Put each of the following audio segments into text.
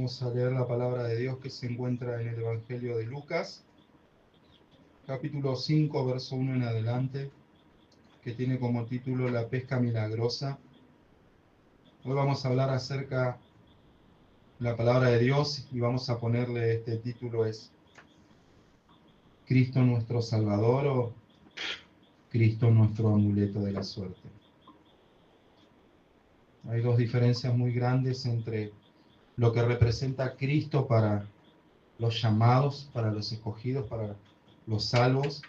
Vamos a leer la palabra de Dios que se encuentra en el Evangelio de Lucas, capítulo 5, verso 1 en adelante, que tiene como título La pesca milagrosa. Hoy vamos a hablar acerca de la palabra de Dios y vamos a ponerle este título es Cristo nuestro Salvador o Cristo nuestro amuleto de la suerte. Hay dos diferencias muy grandes entre lo que representa Cristo para los llamados, para los escogidos, para los salvos.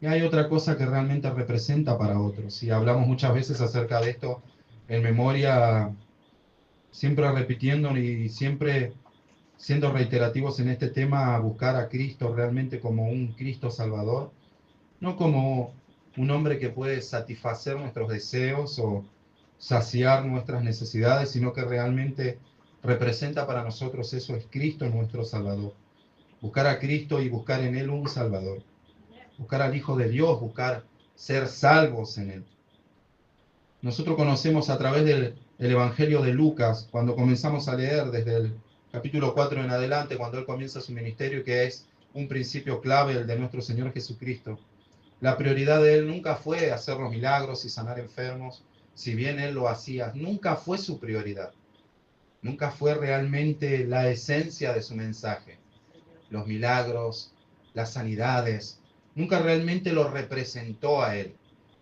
Y hay otra cosa que realmente representa para otros. Y hablamos muchas veces acerca de esto en memoria, siempre repitiendo y siempre siendo reiterativos en este tema, a buscar a Cristo realmente como un Cristo Salvador, no como un hombre que puede satisfacer nuestros deseos o saciar nuestras necesidades, sino que realmente representa para nosotros eso, es Cristo nuestro Salvador. Buscar a Cristo y buscar en Él un Salvador. Buscar al Hijo de Dios, buscar ser salvos en Él. Nosotros conocemos a través del Evangelio de Lucas, cuando comenzamos a leer desde el capítulo 4 en adelante, cuando Él comienza su ministerio, que es un principio clave, el de nuestro Señor Jesucristo. La prioridad de Él nunca fue hacer los milagros y sanar enfermos, si bien Él lo hacía, nunca fue su prioridad. Nunca fue realmente la esencia de su mensaje. Los milagros, las sanidades, nunca realmente lo representó a Él,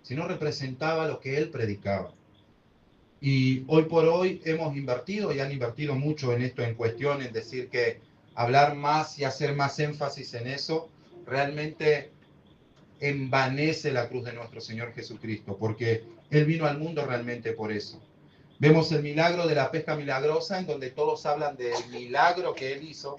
sino representaba lo que Él predicaba. Y hoy por hoy hemos invertido y han invertido mucho en esto, en cuestión, en decir que hablar más y hacer más énfasis en eso, realmente envanece la cruz de nuestro Señor Jesucristo, porque Él vino al mundo realmente por eso. Vemos el milagro de la pesca milagrosa, en donde todos hablan del milagro que Él hizo,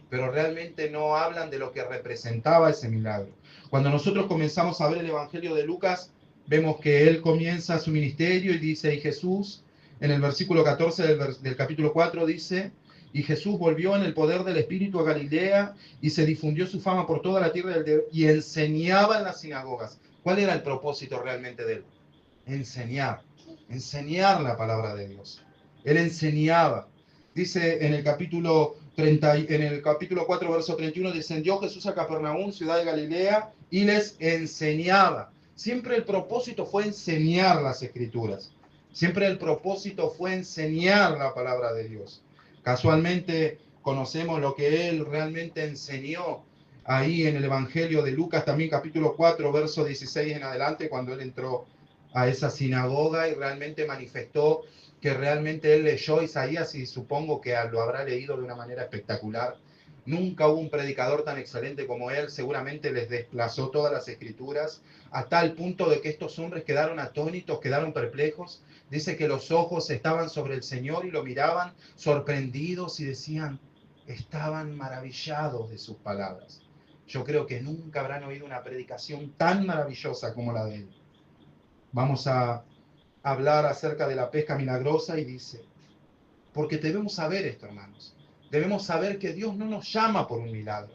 pero realmente no hablan de lo que representaba ese milagro. Cuando nosotros comenzamos a ver el Evangelio de Lucas, vemos que Él comienza su ministerio y dice, y Jesús, en el versículo 14 del capítulo 4 dice, y Jesús volvió en el poder del Espíritu a Galilea y se difundió su fama por toda la tierra y enseñaba en las sinagogas. ¿Cuál era el propósito realmente de Él? Enseñar la palabra de Dios. Él enseñaba. Dice en el capítulo 4, verso 31, descendió Jesús a Capernaum, ciudad de Galilea, y les enseñaba. Siempre el propósito fue enseñar las Escrituras. Siempre el propósito fue enseñar la palabra de Dios. Casualmente conocemos lo que Él realmente enseñó ahí en el Evangelio de Lucas, también capítulo 4, verso 16 en adelante, cuando Él entró a esa sinagoga y realmente manifestó que realmente Él leyó Isaías y supongo que lo habrá leído de una manera espectacular. Nunca hubo un predicador tan excelente como Él, seguramente les desplazó todas las escrituras, a tal punto de que estos hombres quedaron atónitos, quedaron perplejos. Dice que los ojos estaban sobre el Señor y lo miraban sorprendidos y decían, estaban maravillados de sus palabras. Yo creo que nunca habrán oído una predicación tan maravillosa como la de Él. Vamos a hablar acerca de la pesca milagrosa y dice, porque debemos saber esto, hermanos. Debemos saber que Dios no nos llama por un milagro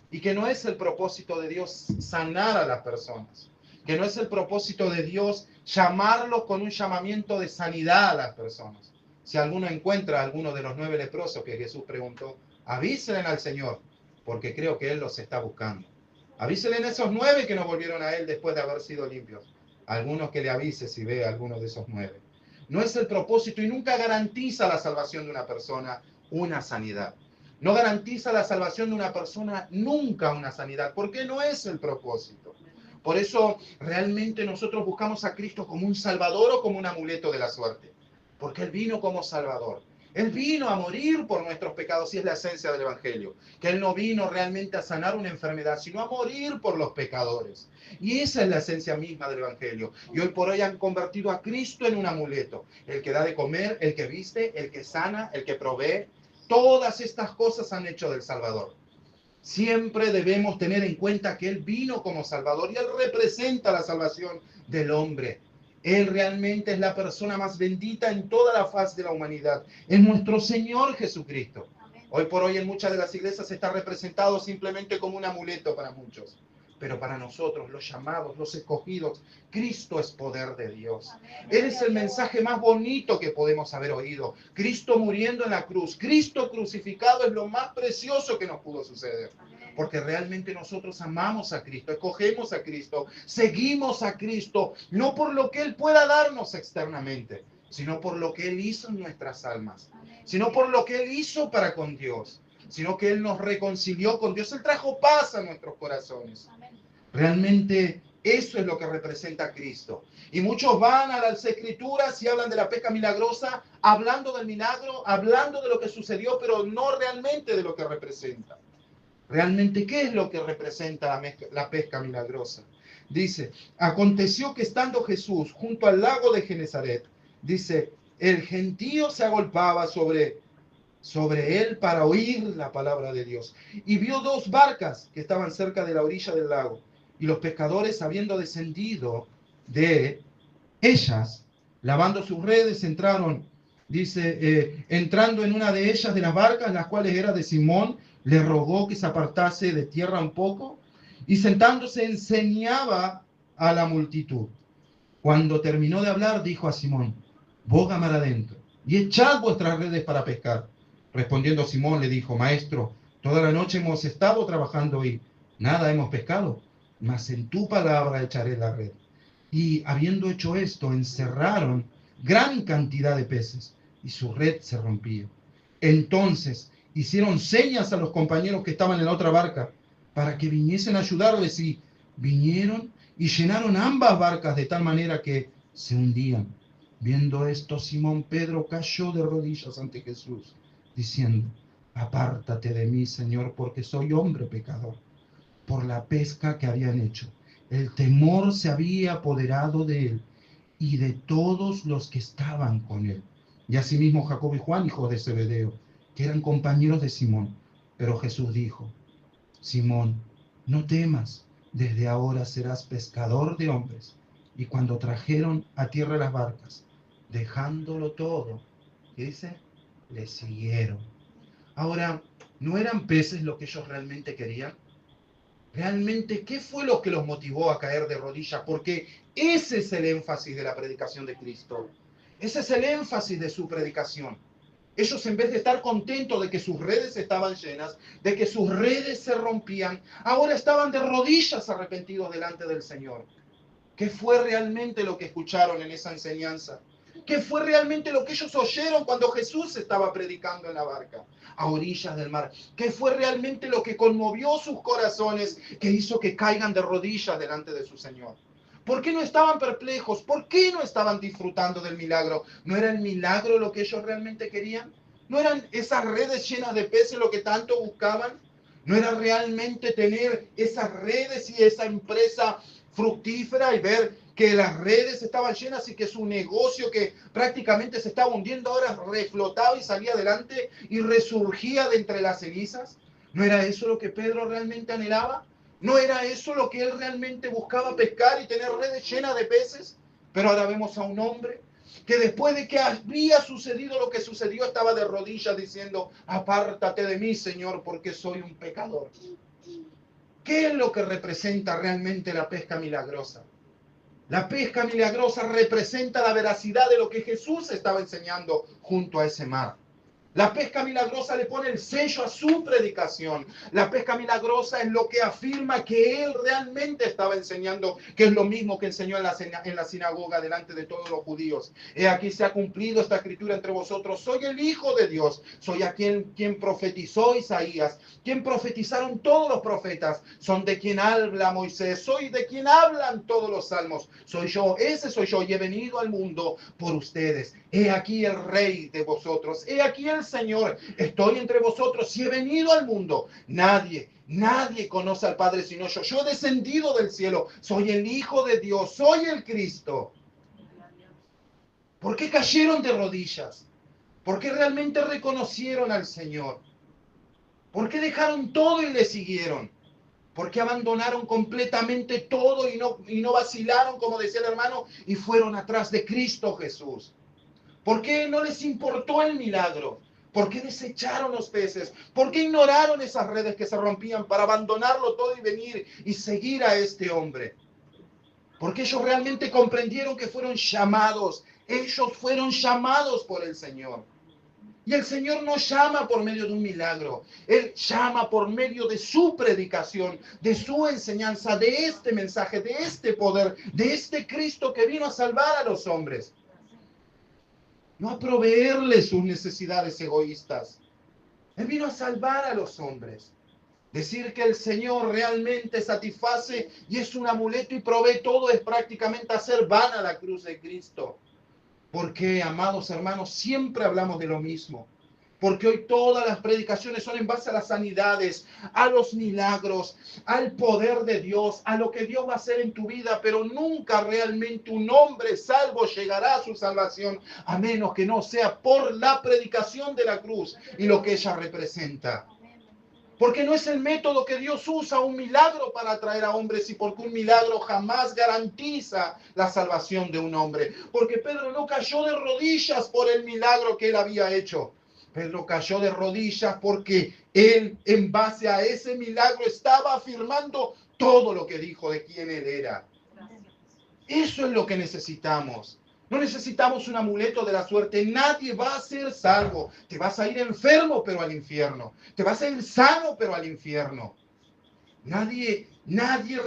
y que no es el propósito de Dios sanar a las personas, que no es el propósito de Dios llamarlos con un llamamiento de sanidad a las personas. Si alguno encuentra a alguno de los 9 leprosos que Jesús preguntó, avísenle al Señor, porque creo que Él los está buscando. Avísenle a esos 9 que no volvieron a Él después de haber sido limpios. Algunos que le avise si ve a alguno de esos 9. No es el propósito y nunca garantiza la salvación de una persona una sanidad. No garantiza la salvación de una persona nunca una sanidad, porque no es el propósito. Por eso realmente nosotros buscamos a Cristo como un salvador o como un amuleto de la suerte, porque Él vino como salvador. Él vino a morir por nuestros pecados y es la esencia del Evangelio, que Él no vino realmente a sanar una enfermedad, sino a morir por los pecadores. Y esa es la esencia misma del Evangelio. Y hoy por hoy han convertido a Cristo en un amuleto, el que da de comer, el que viste, el que sana, el que provee. Todas estas cosas han hecho del Salvador. Siempre debemos tener en cuenta que Él vino como Salvador y Él representa la salvación del hombre. Él realmente es la persona más bendita en toda la faz de la humanidad. Es nuestro Señor Jesucristo. Hoy por hoy en muchas de las iglesias está representado simplemente como un amuleto para muchos. Pero para nosotros, los llamados, los escogidos, Cristo es poder de Dios. Él es el mensaje más bonito que podemos haber oído. Cristo muriendo en la cruz, Cristo crucificado es lo más precioso que nos pudo suceder. Porque realmente nosotros amamos a Cristo, escogemos a Cristo, seguimos a Cristo, no por lo que Él pueda darnos externamente, sino por lo que Él hizo en nuestras almas, sino por lo que Él hizo para con Dios, sino que Él nos reconcilió con Dios, Él trajo paz a nuestros corazones. Realmente eso es lo que representa a Cristo. Y muchos van a las Escrituras y hablan de la pesca milagrosa, hablando del milagro, hablando de lo que sucedió, pero no realmente de lo que representa. Realmente, ¿qué es lo que representa la pesca milagrosa? Dice, aconteció que estando Jesús junto al lago de Genesaret, dice, el gentío se agolpaba sobre él para oír la palabra de Dios. Y vio dos barcas que estaban cerca de la orilla del lago. Y los pescadores, habiendo descendido de ellas, lavando sus redes, entraron, dice, entrando en una de ellas de las barcas, las cuales era de Simón, le rogó que se apartase de tierra un poco, y sentándose enseñaba a la multitud. Cuando terminó de hablar, dijo a Simón, boga mar adentro, y echad vuestras redes para pescar. Respondiendo Simón, le dijo, Maestro, toda la noche hemos estado trabajando y nada hemos pescado, mas en tu palabra echaré la red. Y habiendo hecho esto, encerraron gran cantidad de peces, y su red se rompía. Entonces hicieron señas a los compañeros que estaban en la otra barca, para que viniesen a ayudarles, y vinieron y llenaron ambas barcas de tal manera que se hundían. Viendo esto, Simón Pedro cayó de rodillas ante Jesús, diciendo, apártate de mí, Señor, porque soy hombre pecador. Por la pesca que habían hecho, el temor se había apoderado de él y de todos los que estaban con él. Y asimismo Jacobo y Juan, hijos de Zebedeo, que eran compañeros de Simón. Pero Jesús dijo, Simón, no temas, desde ahora serás pescador de hombres. Y cuando trajeron a tierra las barcas, dejándolo todo, ¿qué dice? Le siguieron. Ahora, ¿no eran peces lo que ellos realmente querían? Realmente, ¿qué fue lo que los motivó a caer de rodillas? Porque ese es el énfasis de la predicación de Cristo. Ese es el énfasis de su predicación. Ellos, en vez de estar contentos de que sus redes estaban llenas, de que sus redes se rompían, ahora estaban de rodillas arrepentidos delante del Señor. ¿Qué fue realmente lo que escucharon en esa enseñanza? ¿Qué fue realmente lo que ellos oyeron cuando Jesús estaba predicando en la barca, a orillas del mar? ¿Qué fue realmente lo que conmovió sus corazones, que hizo que caigan de rodillas delante de su Señor? ¿Por qué no estaban perplejos? ¿Por qué no estaban disfrutando del milagro? ¿No era el milagro lo que ellos realmente querían? ¿No eran esas redes llenas de peces lo que tanto buscaban? ¿No era realmente tener esas redes y esa empresa fructífera y ver que las redes estaban llenas y que su negocio, que prácticamente se estaba hundiendo, ahora reflotaba y salía adelante y resurgía de entre las cenizas? ¿No era eso lo que Pedro realmente anhelaba? ¿No era eso lo que él realmente buscaba, pescar y tener redes llenas de peces? Pero ahora vemos a un hombre que después de que había sucedido lo que sucedió, estaba de rodillas diciendo, apártate de mí, Señor, porque soy un pecador. ¿Qué es lo que representa realmente la pesca milagrosa? La pesca milagrosa representa la veracidad de lo que Jesús estaba enseñando junto a ese mar. La pesca milagrosa le pone el sello a su predicación. La pesca milagrosa es lo que afirma que él realmente estaba enseñando, que es lo mismo que enseñó en la sinagoga delante de todos los judíos. He aquí se ha cumplido esta escritura entre vosotros. Soy el Hijo de Dios. Soy a quien profetizó Isaías, quien profetizaron todos los profetas. Son de quien habla Moisés. Soy de quien hablan todos los salmos. Soy yo, ese soy yo, y he venido al mundo por ustedes. He aquí el Rey de vosotros. He aquí el Señor, estoy entre vosotros y he venido al mundo. Nadie conoce al Padre sino yo. Yo he descendido del cielo, soy el Hijo de Dios, soy el Cristo. ¿Por qué cayeron de rodillas? ¿Por qué realmente reconocieron al Señor? ¿Por qué dejaron todo y le siguieron? ¿Por qué abandonaron completamente todo y no vacilaron, como decía el hermano, y fueron atrás de Cristo Jesús? ¿Por qué no les importó el milagro? ¿Por qué desecharon los peces? ¿Por qué ignoraron esas redes que se rompían para abandonarlo todo y venir y seguir a este hombre? Porque ellos realmente comprendieron que fueron llamados. Ellos fueron llamados por el Señor. Y el Señor no llama por medio de un milagro. Él llama por medio de su predicación, de su enseñanza, de este mensaje, de este poder, de este Cristo que vino a salvar a los hombres. No a proveerles sus necesidades egoístas. Él vino a salvar a los hombres. Decir que el Señor realmente satisface y es un amuleto y provee todo es prácticamente hacer vana la cruz de Cristo. Porque, amados hermanos, siempre hablamos de lo mismo. Porque hoy todas las predicaciones son en base a las sanidades, a los milagros, al poder de Dios, a lo que Dios va a hacer en tu vida, pero nunca realmente un hombre salvo llegará a su salvación, a menos que no sea por la predicación de la cruz y lo que ella representa. Porque no es el método que Dios usa, un milagro para atraer a hombres, y porque un milagro jamás garantiza la salvación de un hombre. Porque Pedro no cayó de rodillas por el milagro que él había hecho. Pedro cayó de rodillas porque él, en base a ese milagro, estaba afirmando todo lo que dijo de quién él era. Eso es lo que necesitamos. No necesitamos un amuleto de la suerte. Nadie va a ser salvo. Te vas a ir enfermo, pero al infierno. Te vas a ir sano, pero al infierno. Nadie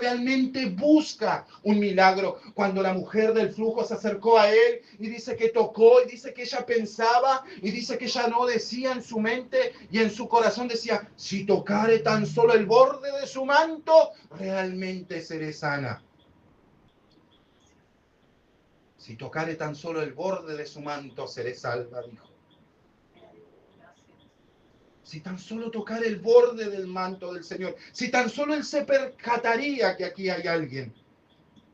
realmente busca un milagro. Cuando la mujer del flujo se acercó a él y dice que tocó, y dice que ella pensaba, y dice que ella no decía en su mente y en su corazón, decía, si tocare tan solo el borde de su manto, realmente seré sana. Si tocare tan solo el borde de su manto, seré salva, dijo. Si tan solo tocare el borde del manto del Señor, si tan solo él se percataría que aquí hay alguien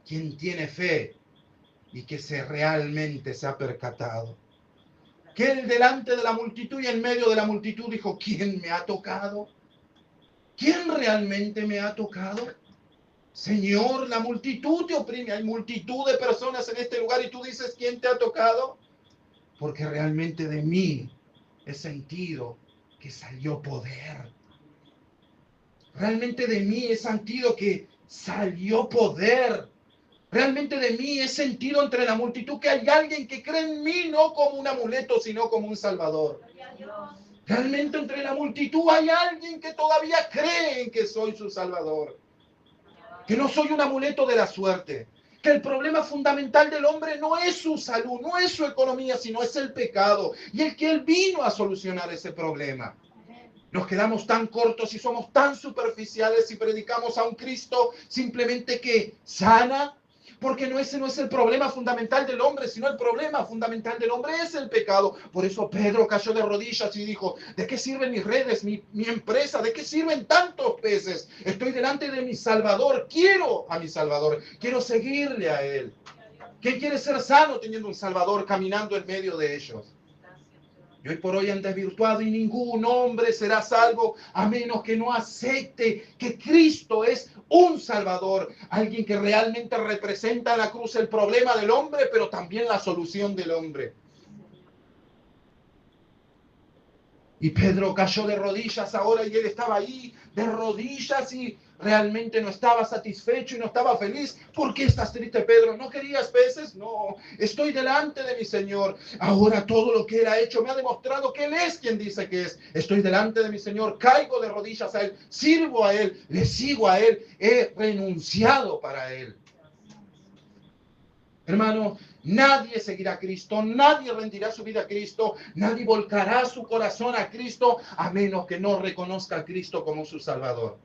quien tiene fe y que realmente se ha percatado. Que él delante de la multitud y en medio de la multitud dijo, ¿quién me ha tocado? ¿Quién realmente me ha tocado? Señor, la multitud te oprime. Hay multitud de personas en este lugar y tú dices, ¿quién te ha tocado? Porque realmente de mí he sentido que salió poder. Realmente de mí he sentido que salió poder. Realmente de mí he sentido entre la multitud que hay alguien que cree en mí no como un amuleto, sino como un salvador. Realmente entre la multitud hay alguien que todavía cree en que soy su salvador. Que no soy un amuleto de la suerte. Que el problema fundamental del hombre no es su salud, no es su economía, sino es el pecado. Y el que él vino a solucionar ese problema. Nos quedamos tan cortos y somos tan superficiales y predicamos a un Cristo simplemente que sana, porque ese no es el problema fundamental del hombre, sino el problema fundamental del hombre es el pecado. Por eso Pedro cayó de rodillas y dijo, ¿de qué sirven mis redes, mi empresa? ¿De qué sirven tantos peces? Estoy delante de mi Salvador, quiero a mi Salvador, quiero seguirle a Él. ¿Quién quiere ser sano teniendo un Salvador caminando en medio de ellos? Y hoy por hoy han desvirtuado y ningún hombre será salvo a menos que no acepte que Cristo es un Salvador, alguien que realmente representa en la cruz el problema del hombre, pero también la solución del hombre. Y Pedro cayó de rodillas ahora y él estaba ahí de rodillas y realmente no estaba satisfecho y no estaba feliz. ¿Por qué estás triste, Pedro? ¿No querías peces? No, estoy delante de mi Señor. Ahora todo lo que Él ha hecho me ha demostrado que Él es quien dice que es. Estoy delante de mi Señor, caigo de rodillas a Él, sirvo a Él, le sigo a Él, he renunciado para Él. Hermano, nadie seguirá a Cristo, nadie rendirá su vida a Cristo, nadie volcará su corazón a Cristo a menos que no reconozca a Cristo como su Salvador.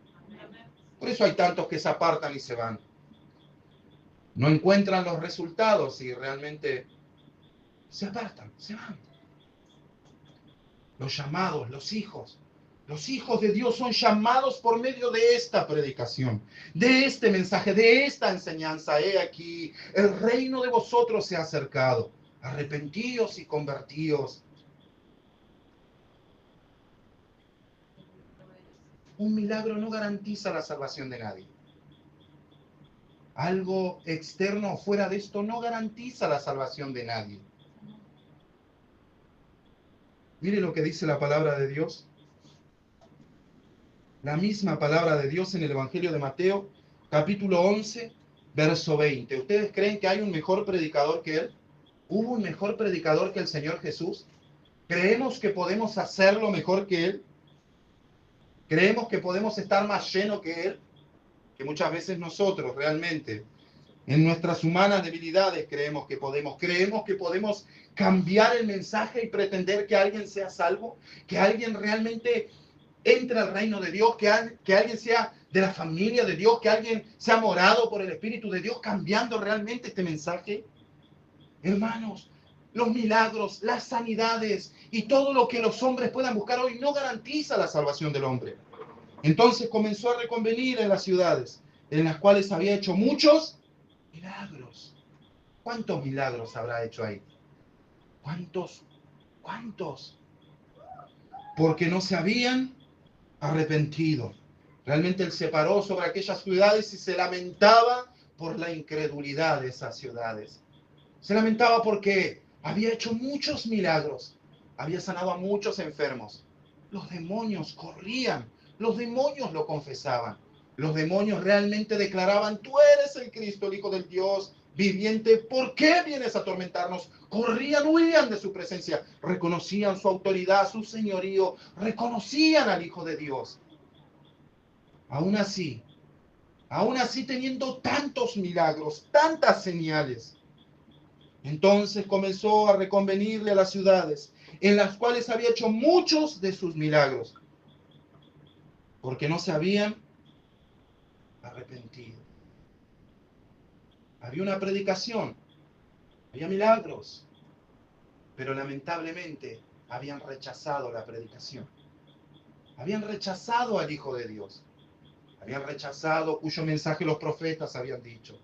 Por eso hay tantos que se apartan y se van. No encuentran los resultados y realmente se apartan, se van. Los llamados, los hijos de Dios son llamados por medio de esta predicación, de este mensaje, de esta enseñanza. He aquí, el reino de vosotros se ha acercado. Arrepentíos y convertíos. Un milagro no garantiza la salvación de nadie. Algo externo fuera de esto no garantiza la salvación de nadie. Mire lo que dice la palabra de Dios. La misma palabra de Dios en el Evangelio de Mateo, capítulo 11, verso 20. ¿Ustedes creen que hay un mejor predicador que él? ¿Hubo un mejor predicador que el Señor Jesús? ¿Creemos que podemos hacerlo mejor que él? ¿Creemos que podemos estar más llenos que él? Que muchas veces nosotros realmente, en nuestras humanas debilidades, creemos que podemos cambiar el mensaje y pretender que alguien sea salvo, que alguien realmente entre al reino de Dios, que alguien sea de la familia de Dios, que alguien sea morado por el Espíritu de Dios, cambiando realmente este mensaje. Hermanos, los milagros, las sanidades y todo lo que los hombres puedan buscar hoy no garantiza la salvación del hombre. Entonces comenzó a reconvenir en las ciudades, en las cuales había hecho muchos milagros. ¿Cuántos milagros habrá hecho ahí? ¿Cuántos? ¿Cuántos? Porque no se habían arrepentido. Realmente él se paró sobre aquellas ciudades y se lamentaba por la incredulidad de esas ciudades. Se lamentaba porque había hecho muchos milagros, había sanado a muchos enfermos. Los demonios corrían, los demonios lo confesaban. Los demonios realmente declaraban: tú eres el Cristo, el Hijo del Dios viviente, ¿por qué vienes a atormentarnos? Corrían, huían de su presencia, reconocían su autoridad, su señorío, reconocían al Hijo de Dios. Aún así teniendo tantos milagros, tantas señales, entonces comenzó a reconvenirle a las ciudades en las cuales había hecho muchos de sus milagros, porque no se habían arrepentido. Había una predicación, había milagros, pero lamentablemente habían rechazado la predicación. Habían rechazado al Hijo de Dios. Habían rechazado cuyo mensaje los profetas habían dicho,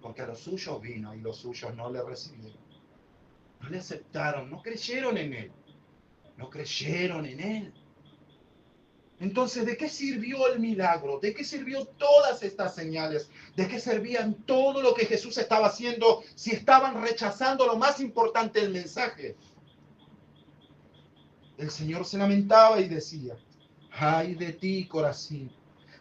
porque a los suyos vino y los suyos no le recibieron. No le aceptaron, no creyeron en él. No creyeron en él. Entonces, ¿de qué sirvió el milagro? ¿De qué sirvió todas estas señales? ¿De qué servían todo lo que Jesús estaba haciendo si estaban rechazando lo más importante del mensaje? El Señor se lamentaba y decía: ay de ti, Corazín,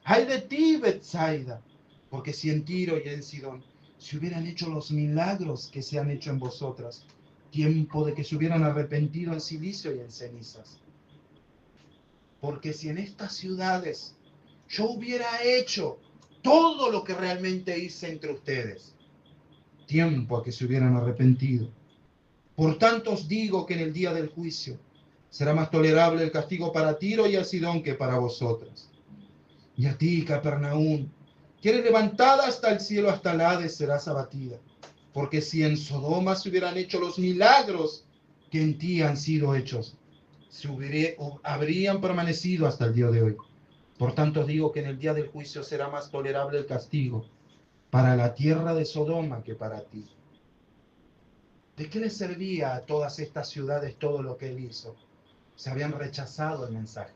ay de ti, Betsaida, porque si en Tiro y en Sidón se hubieran hecho los milagros que se han hecho en vosotras, tiempo de que se hubieran arrepentido en silicio y en cenizas. Porque si en estas ciudades yo hubiera hecho todo lo que realmente hice entre ustedes, tiempo a que se hubieran arrepentido. Por tanto os digo que en el día del juicio será más tolerable el castigo para Tiro y a Sidón que para vosotras. Y a ti, Capernaum, que eres levantada hasta el cielo, hasta el Hades, serás abatida. Porque si en Sodoma se hubieran hecho los milagros que en ti han sido hechos, habrían permanecido hasta el día de hoy. Por tanto, digo que en el día del juicio será más tolerable el castigo para la tierra de Sodoma que para ti. ¿De qué le servía a todas estas ciudades todo lo que él hizo? Se habían rechazado el mensaje.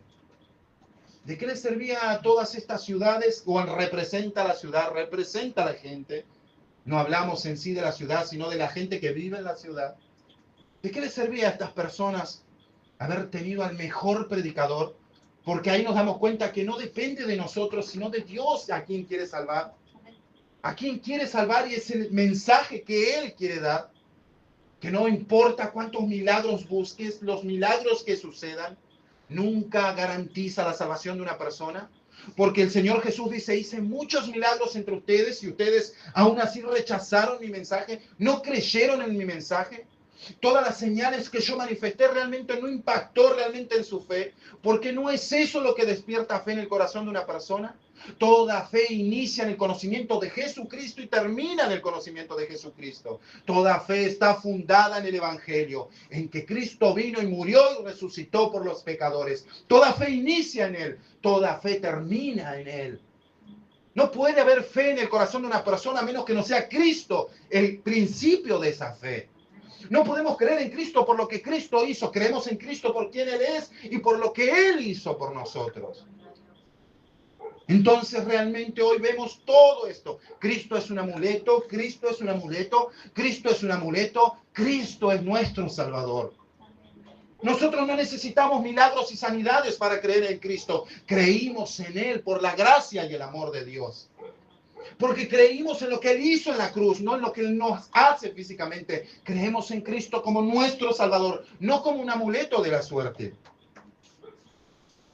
¿De qué le servía a todas estas ciudades? O representa la ciudad, representa a la gente. No hablamos en sí de la ciudad, sino de la gente que vive en la ciudad. ¿De qué le servía a estas personas haber tenido al mejor predicador? Porque ahí nos damos cuenta que no depende de nosotros, sino de Dios a quien quiere salvar. A quien quiere salvar, y es el mensaje que Él quiere dar. Que no importa cuántos milagros busques, los milagros que sucedan, nunca garantiza la salvación de una persona. Porque el Señor Jesús dice: hice muchos milagros entre ustedes y ustedes aún así rechazaron mi mensaje, no creyeron en mi mensaje. Todas las señales que yo manifesté realmente no impactó realmente en su fe, porque no es eso lo que despierta fe en el corazón de una persona. Toda fe inicia en el conocimiento de Jesucristo y termina en el conocimiento de Jesucristo. Toda fe está fundada en el Evangelio, en que Cristo vino y murió y resucitó por los pecadores. Toda fe inicia en Él, toda fe termina en Él. No puede haber fe en el corazón de una persona a menos que no sea Cristo el principio de esa fe. No podemos creer en Cristo por lo que Cristo hizo. Creemos en Cristo por quien Él es y por lo que Él hizo por nosotros. Entonces realmente hoy vemos todo esto. Cristo es un amuleto, Cristo es un amuleto, Cristo es un amuleto, Cristo es nuestro Salvador. Nosotros no necesitamos milagros y sanidades para creer en Cristo. Creímos en Él por la gracia y el amor de Dios. Porque creímos en lo que Él hizo en la cruz, no en lo que Él nos hace físicamente. Creemos en Cristo como nuestro Salvador, no como un amuleto de la suerte.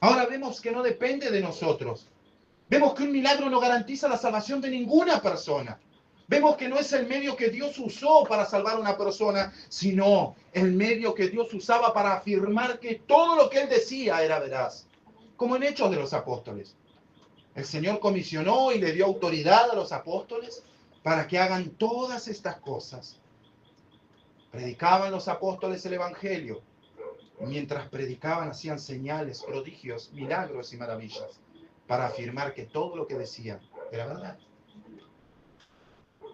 Ahora vemos que no depende de nosotros. Vemos que un milagro no garantiza la salvación de ninguna persona. Vemos que no es el medio que Dios usó para salvar a una persona, sino el medio que Dios usaba para afirmar que todo lo que Él decía era veraz. Como en Hechos de los Apóstoles. El Señor comisionó y le dio autoridad a los apóstoles para que hagan todas estas cosas. Predicaban los apóstoles el Evangelio. Mientras predicaban hacían señales, prodigios, milagros y maravillas para afirmar que todo lo que decían era verdad.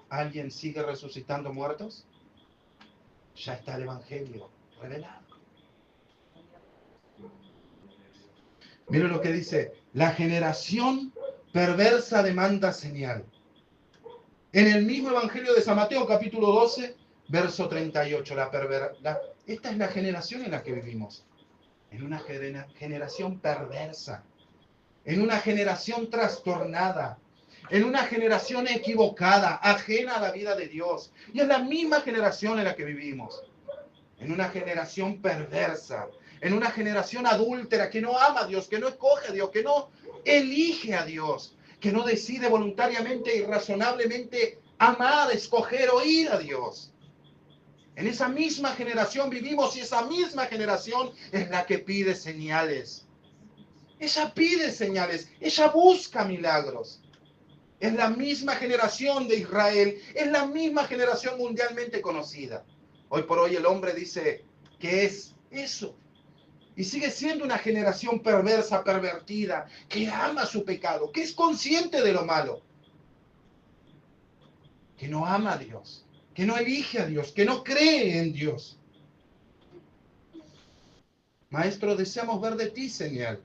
¿Alguien sigue resucitando muertos? Ya está el Evangelio revelado. Miren lo que dice: la generación perversa demanda señal. En el mismo Evangelio de San Mateo, capítulo 12, verso 38, esta es la generación en la que vivimos. En una generación perversa, en una generación trastornada, en una generación equivocada, ajena a la vida de Dios. Y es la misma generación en la que vivimos. En una generación perversa, en una generación adúltera que no ama a Dios, que no escoge a Dios, que no elige a Dios, que no decide voluntariamente y razonablemente amar, escoger o ir a Dios. En esa misma generación vivimos y esa misma generación es la que pide señales. Ella pide señales, ella busca milagros. Es la misma generación de Israel, es la misma generación mundialmente conocida. Hoy por hoy el hombre dice que es eso. Y sigue siendo una generación perversa, pervertida, que ama su pecado, que es consciente de lo malo, que no ama a Dios, que no elige a Dios, que no cree en Dios. Maestro, deseamos ver de ti señal.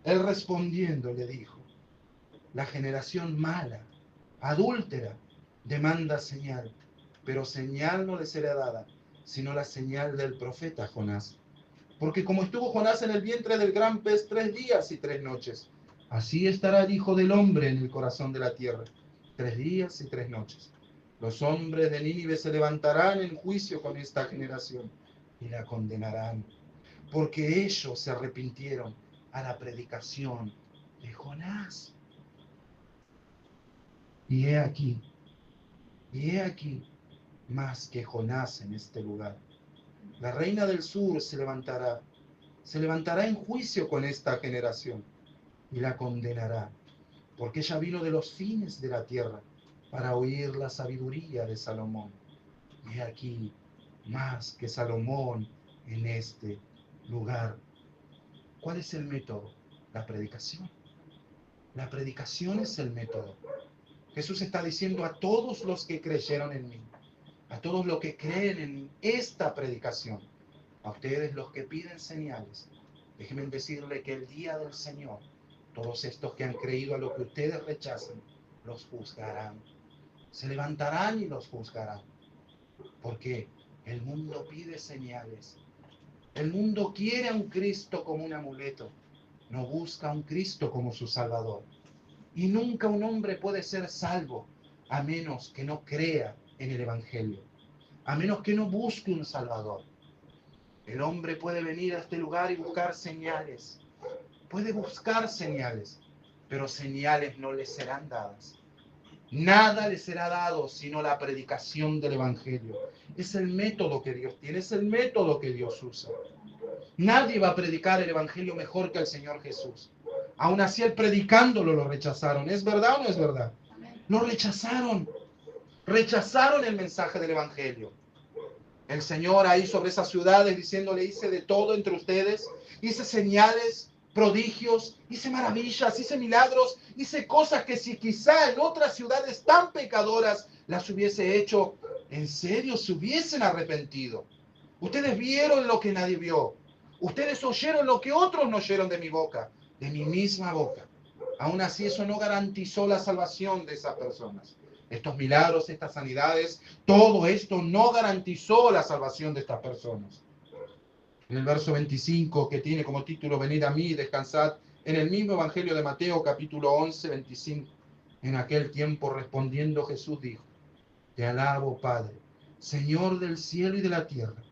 Él respondiendo le dijo: la generación mala, adúltera, demanda señal, pero señal no le será dada, sino la señal del profeta Jonás. Porque como estuvo Jonás en el vientre del gran pez 3 días y 3 noches, así estará el Hijo del Hombre en el corazón de la tierra, 3 días y 3 noches. Los hombres de Nínive se levantarán en juicio con esta generación y la condenarán, porque ellos se arrepintieron a la predicación de Jonás. Y he aquí más que Jonás en este lugar. La reina del sur se levantará en juicio con esta generación y la condenará, porque ella vino de los fines de la tierra para oír la sabiduría de Salomón. Y he aquí más que Salomón en este lugar. ¿Cuál es el método? La predicación. La predicación es el método. Jesús está diciendo a todos los que creyeron en mí, a todos los que creen en esta predicación, a ustedes los que piden señales, déjenme decirle que el día del Señor, todos estos que han creído a lo que ustedes rechazan, los juzgarán. Se levantarán y los juzgarán. Porque el mundo pide señales. El mundo quiere a un Cristo como un amuleto. No busca a un Cristo como su Salvador. Y nunca un hombre puede ser salvo a menos que no crea en el Evangelio, a menos que no busque un Salvador. El hombre puede venir a este lugar y buscar señales, puede buscar señales, pero señales no le serán dadas. Nada le será dado sino la predicación del Evangelio. Es el método que Dios tiene, es el método que Dios usa. Nadie va a predicar el Evangelio mejor que el Señor Jesús. Aún así, él predicándolo lo rechazaron. ¿Es verdad o no es verdad? Lo rechazaron. Rechazaron el mensaje del Evangelio. El Señor ahí sobre esas ciudades diciéndole: hice de todo entre ustedes, hice señales, prodigios, hice maravillas, hice milagros, hice cosas que si quizá en otras ciudades tan pecadoras las hubiese hecho, en serio se hubiesen arrepentido. Ustedes vieron lo que nadie vio. Ustedes oyeron lo que otros no oyeron de mi boca, de mi misma boca. Aún así, eso no garantizó la salvación de esas personas. Estos milagros, estas sanidades, todo esto no garantizó la salvación de estas personas. en el verso 25, que tiene como título Venid a mí y descansad, en el mismo Evangelio de Mateo, capítulo 11, 25. En aquel tiempo respondiendo Jesús dijo: Te alabo, Padre, Señor del cielo y de la tierra,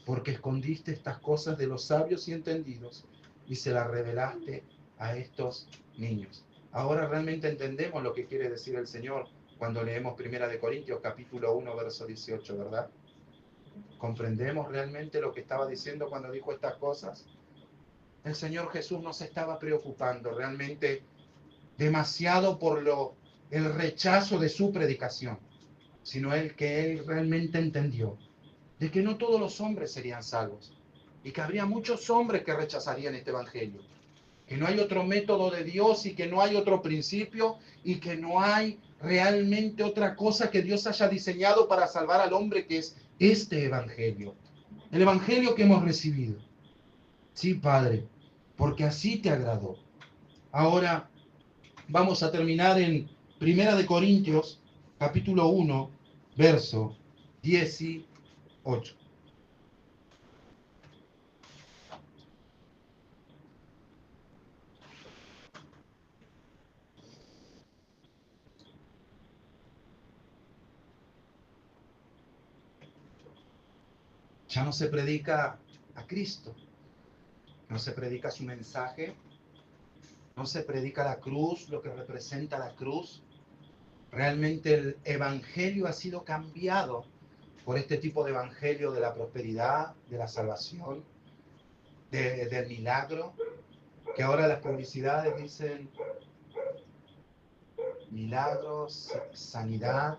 porque escondiste estas cosas de los sabios y entendidos y se las revelaste a estos niños. Ahora realmente entendemos lo que quiere decir el Señor cuando leemos 1 Corintios capítulo 1, verso 18, ¿verdad? ¿Comprendemos realmente lo que estaba diciendo cuando dijo estas cosas? El Señor Jesús no se estaba preocupando realmente demasiado por el rechazo de su predicación, sino el que él realmente entendió de que no todos los hombres serían salvos y que habría muchos hombres que rechazarían este evangelio, que no hay otro método de Dios y que no hay otro principio y que no hay realmente otra cosa que Dios haya diseñado para salvar al hombre, que es este evangelio, el evangelio que hemos recibido. Sí, Padre, porque así te agradó. Ahora vamos a terminar en 1 Corintios capítulo 1, verso 18. Ya no se predica a Cristo, no se predica su mensaje, no se predica la cruz, lo que representa la cruz. Realmente el evangelio ha sido cambiado por este tipo de evangelio de la prosperidad, de la salvación, del milagro, que ahora las publicidades dicen milagros, sanidad,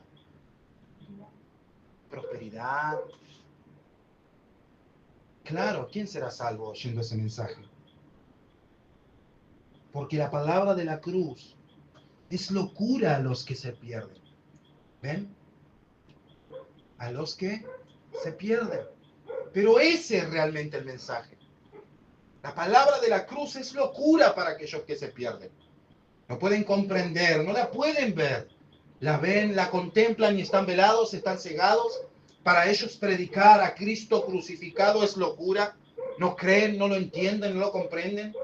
prosperidad. Claro, ¿quién será salvo oyendo ese mensaje? Porque la palabra de la cruz es locura a los que se pierden. ¿Ven? A los que se pierden. Pero ese es realmente el mensaje. La palabra de la cruz es locura para aquellos que se pierden. No pueden comprender, no la pueden ver. La ven, la contemplan y están velados, están cegados. Para ellos predicar a Cristo crucificado es locura. No creen, no lo entienden, no lo comprenden.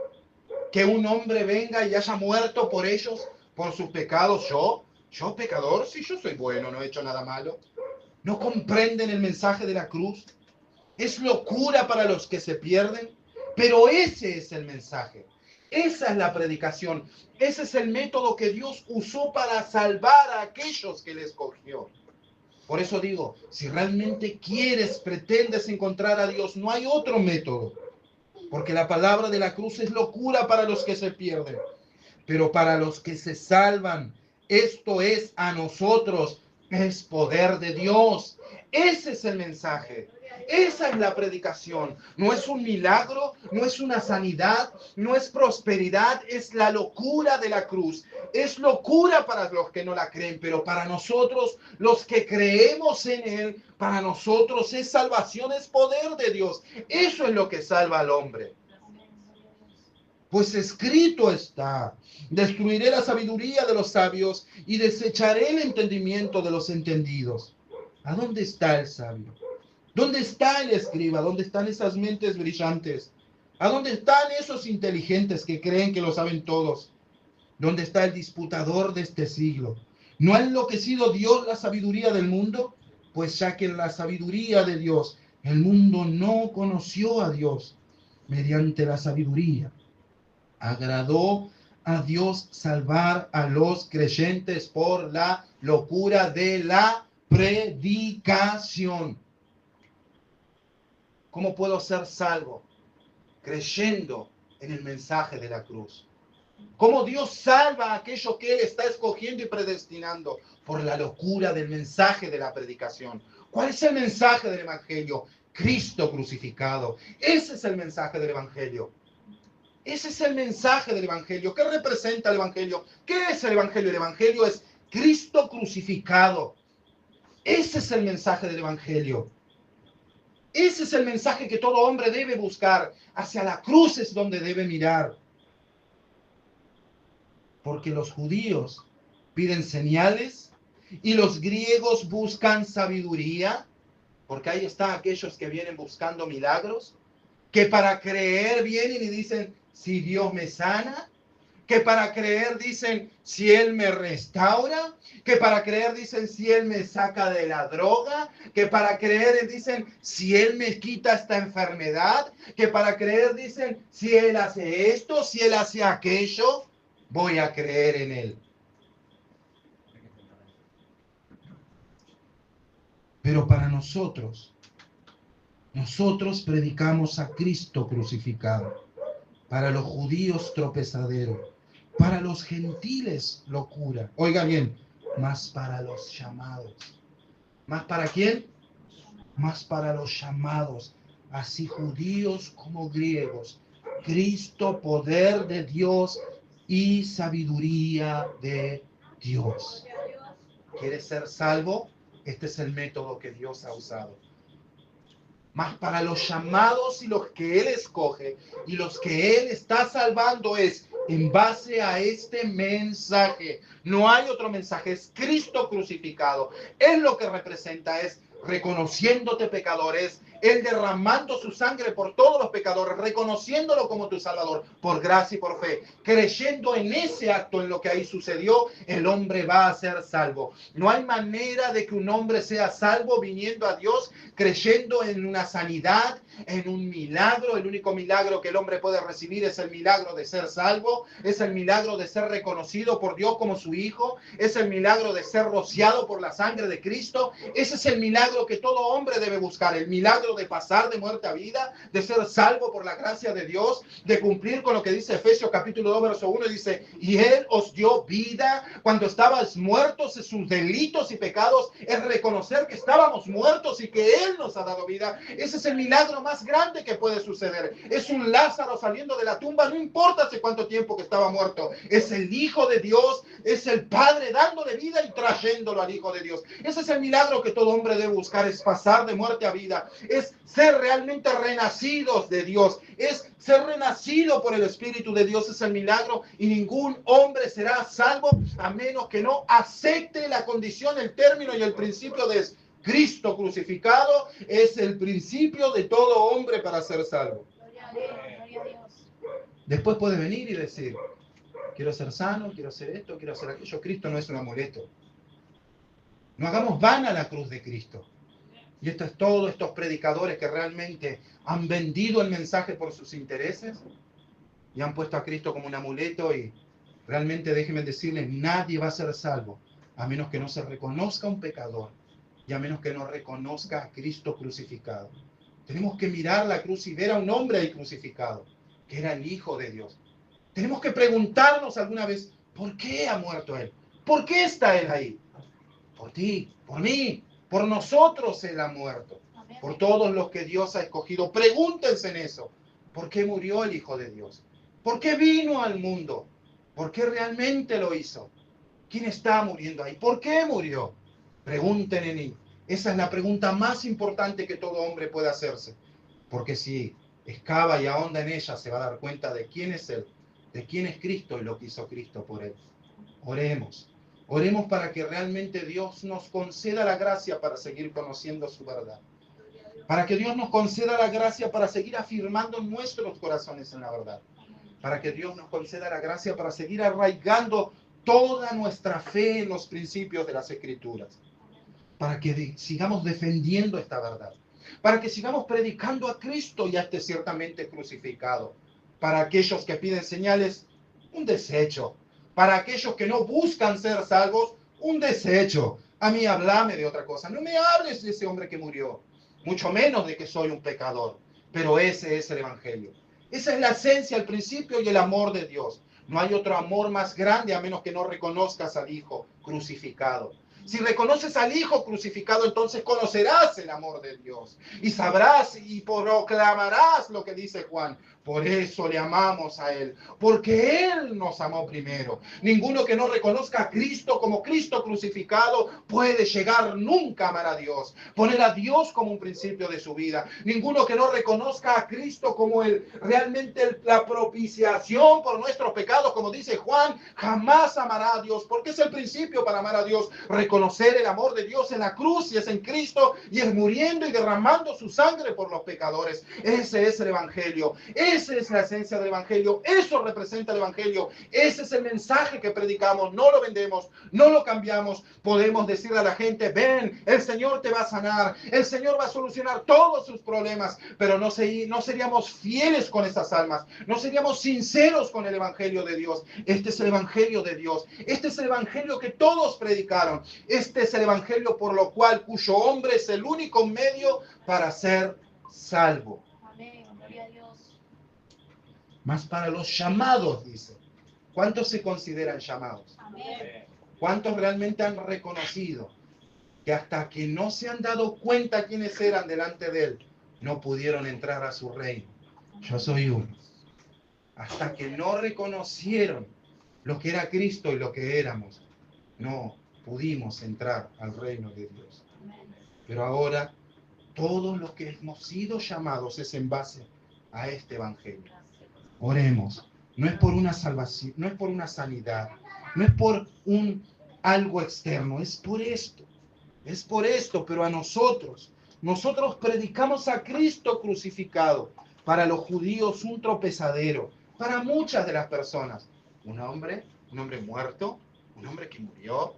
Que un hombre venga y haya muerto por ellos, por sus pecados. Yo pecador, si yo soy bueno, no he hecho nada malo. No comprenden el mensaje de la cruz. Es locura para los que se pierden, pero ese es el mensaje. Esa es la predicación. Ese es el método que Dios usó para salvar a aquellos que le escogió. Por eso digo, si realmente quieres, pretendes encontrar a Dios, no hay otro método. Porque la palabra de la cruz es locura para los que se pierden. Pero para los que se salvan, esto es a nosotros, es poder de Dios. Ese es el mensaje. Esa es la predicación. No es un milagro, no es una sanidad, no es prosperidad, es la locura de la cruz. Es locura para los que no la creen, pero para nosotros, los que creemos en Él, para nosotros es salvación, es poder de Dios. Eso es lo que salva al hombre. Pues escrito está: destruiré la sabiduría de los sabios y desecharé el entendimiento de los entendidos. ¿A dónde está el sabio? ¿Dónde está el escriba? ¿Dónde están esas mentes brillantes? ¿A dónde están esos inteligentes que creen que lo saben todos? ¿Dónde está el disputador de este siglo? ¿No ha enloquecido Dios la sabiduría del mundo? Pues ya que en la sabiduría de Dios el mundo no conoció a Dios mediante la sabiduría. Agradó a Dios salvar a los creyentes por la locura de la predicación. ¿Cómo puedo ser salvo? Creyendo en el mensaje de la cruz. ¿Cómo Dios salva a aquellos que Él está escogiendo y predestinando? Por la locura del mensaje de la predicación. ¿Cuál es el mensaje del Evangelio? Cristo crucificado. Ese es el mensaje del Evangelio. Ese es el mensaje del Evangelio. ¿Qué representa el Evangelio? ¿Qué es el Evangelio? El Evangelio es Cristo crucificado. Ese es el mensaje del Evangelio. Ese es el mensaje que todo hombre debe buscar. Hacia la cruz es donde debe mirar. Porque los judíos piden señales y los griegos buscan sabiduría. Porque ahí están aquellos que vienen buscando milagros. que para creer vienen y dicen, si Dios me sana, que para creer dicen, si Él me restaura, que para creer dicen, si Él me saca de la droga, que para creer dicen, si Él me quita esta enfermedad, que para creer dicen, si Él hace esto, si Él hace aquello, voy a creer en Él. Pero para nosotros predicamos a Cristo crucificado. Para los judíos tropezadero, para los gentiles locura. Oiga bien, más para los llamados. ¿Más para quién? Más para los llamados, así judíos como griegos. Cristo, poder de Dios y sabiduría de Dios. ¿Quieres ser salvo? Este es el método que Dios ha usado. Más para los llamados y los que Él escoge y los que Él está salvando es en base a este mensaje. No hay otro mensaje, es Cristo crucificado. Él lo que representa es reconociéndote pecadores, Él derramando su sangre por todos los pecadores, reconociéndolo como tu Salvador, por gracia y por fe. Creyendo en ese acto, en lo que ahí sucedió, el hombre va a ser salvo. No hay manera de que un hombre sea salvo viniendo a Dios, creyendo en una sanidad, en un milagro. El único milagro que el hombre puede recibir es el milagro de ser salvo, es el milagro de ser reconocido por Dios como su hijo, es el milagro de ser rociado por la sangre de Cristo. Ese es el milagro que todo hombre debe buscar, el milagro de pasar de muerte a vida, de ser salvo por la gracia de Dios, de cumplir con lo que dice Efesios capítulo 2 verso 1, dice, y Él os dio vida cuando estabais muertos en sus delitos y pecados. Es reconocer que estábamos muertos y que Él nos ha dado vida. Ese es el milagro más grande que puede suceder. Es un Lázaro saliendo de la tumba, no importa hace cuánto tiempo que estaba muerto. Es el Hijo de Dios, es el Padre dándole vida y trayéndolo al Hijo de Dios. Ese es el milagro que todo hombre debe buscar, es pasar de muerte a vida, es ser realmente renacidos de Dios, es ser renacido por el Espíritu de Dios. Es el milagro, y ningún hombre será salvo a menos que no acepte la condición, el término y el principio de Cristo crucificado. Es el principio de todo hombre para ser salvo. Después puede venir y decir, quiero ser sano, quiero hacer esto, quiero hacer aquello. Cristo no es un amuleto. No hagamos vana la cruz de Cristo. Y esto es todo, estos predicadores que realmente han vendido el mensaje por sus intereses y han puesto a Cristo como un amuleto, y realmente déjenme decirles, nadie va a ser salvo a menos que no se reconozca un pecador y a menos que no reconozca a Cristo crucificado. Tenemos que mirar la cruz y ver a un hombre ahí crucificado, que era el Hijo de Dios. Tenemos que preguntarnos alguna vez, ¿por qué ha muerto Él? ¿Por qué está Él ahí? Por ti, por mí, por nosotros Él ha muerto. Por todos los que Dios ha escogido. Pregúntense en eso. ¿Por qué murió el Hijo de Dios? ¿Por qué vino al mundo? ¿Por qué realmente lo hizo? ¿Quién está muriendo ahí? ¿Por qué murió? Pregunten en él. Esa es la pregunta más importante que todo hombre puede hacerse. Porque si excava y ahonda en ella, se va a dar cuenta de quién es Él, de quién es Cristo y lo que hizo Cristo por Él. Oremos. Oremos para que realmente Dios nos conceda la gracia para seguir conociendo su verdad. Para que Dios nos conceda la gracia para seguir afirmando nuestros corazones en la verdad. Para que Dios nos conceda la gracia para seguir arraigando toda nuestra fe en los principios de las Escrituras. Para que sigamos defendiendo esta verdad. Para que sigamos predicando a Cristo y a este ciertamente crucificado. Para aquellos que piden señales, un desecho. Para aquellos que no buscan ser salvos, un desecho. A mí háblame de otra cosa. No me hables de ese hombre que murió. Mucho menos de que soy un pecador. Pero ese es el Evangelio. Esa es la esencia, el principio y el amor de Dios. No hay otro amor más grande a menos que no reconozcas al Hijo crucificado. Si reconoces al Hijo crucificado, entonces conocerás el amor de Dios. Y sabrás y proclamarás lo que dice Juan. Por eso le amamos a Él, porque Él nos amó primero. Ninguno que no reconozca a Cristo como Cristo crucificado puede llegar nunca a amar a Dios, poner a Dios como un principio de su vida. Ninguno que no reconozca a Cristo como realmente la propiciación por nuestros pecados, como dice Juan, jamás amará a Dios, porque es el principio para amar a Dios. Reconocer conocer el amor de Dios en la cruz, y es en Cristo, y es muriendo y derramando su sangre por los pecadores. Ese es el Evangelio, esa es la esencia del Evangelio, eso representa el Evangelio, ese es el mensaje que predicamos, no lo vendemos, no lo cambiamos. Podemos decirle a la gente, ven, el Señor te va a sanar, el Señor va a solucionar todos sus problemas, pero no seríamos fieles con esas almas, no seríamos sinceros con el Evangelio de Dios. Este es el Evangelio de Dios, este es el Evangelio que todos predicaron, este es el Evangelio por lo cual, cuyo hombre es el único medio para ser salvo. Amén, gloria a Dios. Más para los llamados, dice. ¿Cuántos se consideran llamados? Amén. ¿Cuántos realmente han reconocido que hasta que no se han dado cuenta quiénes eran delante de Él, no pudieron entrar a su reino? Yo soy uno. Hasta que no reconocieron lo que era Cristo y lo que éramos, no pudimos entrar al reino de Dios. Pero ahora, todos los que hemos sido llamados es en base a este Evangelio. Oremos. No es por una salvación, no es por una sanidad, no es por algo externo, es por esto. Es por esto, pero a nosotros predicamos a Cristo crucificado. Para los judíos un tropezadero, para muchas de las personas. Un hombre muerto, un hombre que murió,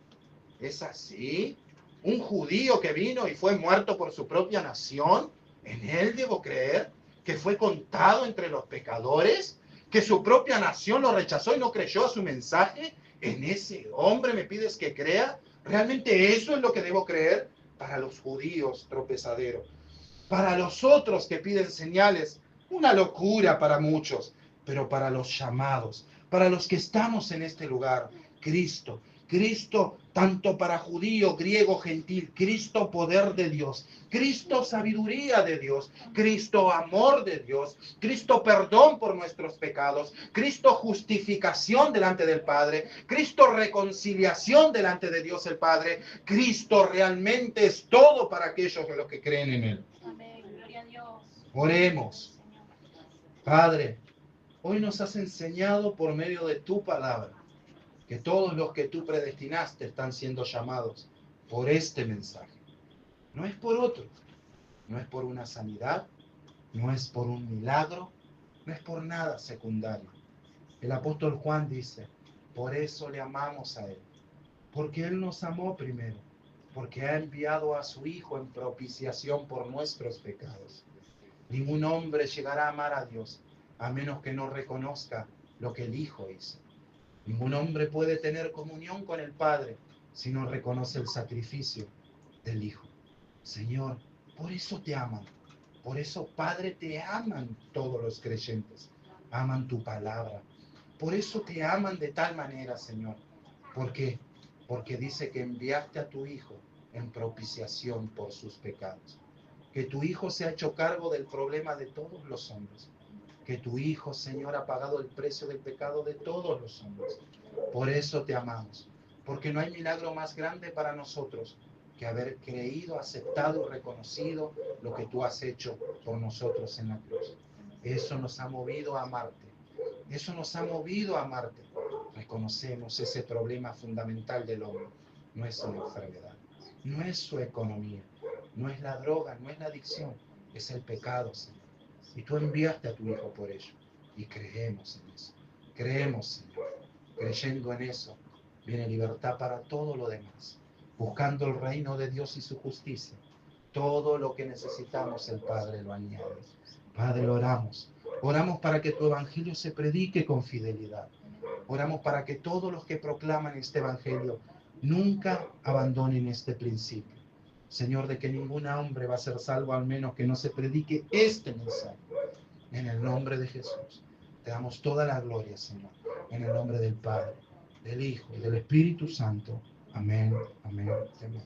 ¿es así? Un judío que vino y fue muerto por su propia nación, ¿en él debo creer? ¿Que fue contado entre los pecadores? ¿Que su propia nación lo rechazó y no creyó a su mensaje? ¿En ese hombre me pides que crea? ¿Realmente eso es lo que debo creer? Para los judíos, tropezadero. Para los otros que piden señales, una locura para muchos. Pero para los llamados, para los que estamos en este lugar, Cristo, tanto para judío, griego, gentil, Cristo poder de Dios, Cristo sabiduría de Dios, Cristo amor de Dios, Cristo perdón por nuestros pecados, Cristo justificación delante del Padre, Cristo reconciliación delante de Dios el Padre. Cristo realmente es todo para aquellos de los que creen en Él. Amén, gloria a Dios. Oremos. Padre, hoy nos has enseñado por medio de tu palabra que todos los que tú predestinaste están siendo llamados por este mensaje. No es por otro, no es por una sanidad, no es por un milagro, no es por nada secundario. El apóstol Juan dice, por eso le amamos a Él, porque Él nos amó primero, porque ha enviado a su Hijo en propiciación por nuestros pecados. Ningún hombre llegará a amar a Dios a menos que no reconozca lo que el Hijo hizo. Ningún hombre puede tener comunión con el Padre si no reconoce el sacrificio del Hijo. Señor, por eso te aman. Por eso, Padre, te aman todos los creyentes. Aman tu palabra. Por eso te aman de tal manera, Señor. ¿Por qué? Porque dice que enviaste a tu Hijo en propiciación por sus pecados. Que tu Hijo se ha hecho cargo del problema de todos los hombres. Que tu Hijo, Señor, ha pagado el precio del pecado de todos los hombres. Por eso te amamos. Porque no hay milagro más grande para nosotros que haber creído, aceptado y reconocido lo que tú has hecho por nosotros en la cruz. Eso nos ha movido a amarte. Eso nos ha movido a amarte. Reconocemos ese problema fundamental del hombre. No es una enfermedad, no es su economía, no es la droga, no es la adicción, es el pecado, Señor. Y tú enviaste a tu Hijo por ello. Y creemos en eso. Creemos, Señor. Creyendo en eso, viene libertad para todo lo demás. Buscando el reino de Dios y su justicia. Todo lo que necesitamos, el Padre lo añade. Padre, oramos. Oramos para que tu evangelio se predique con fidelidad. Oramos para que todos los que proclaman este evangelio nunca abandonen este principio. Señor, de que ningún hombre va a ser salvo al menos que no se predique este mensaje. En el nombre de Jesús, te damos toda la gloria, Señor. En el nombre del Padre, del Hijo y del Espíritu Santo. Amén, amén, amén.